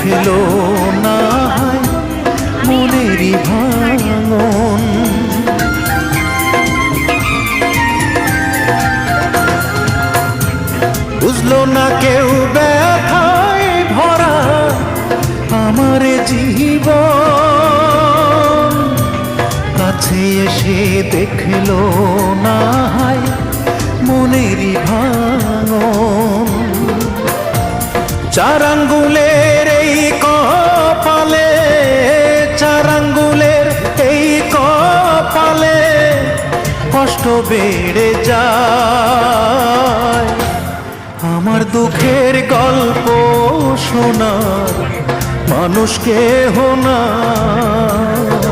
দেখলো না হয় মনেরই ভাঙন। বুঝলো না কেউ ব্যথায় ভরা আমার জীবন, কাছে এসে দেখলো না হয় মনেরই ভাঙন। চার আঙ্গুলের এই কপালে, চার আঙ্গুলের এই কপালে কষ্ট বেড়ে যায়। আমার দুঃখের গল্প শোনার মানুষ কেহ নাই।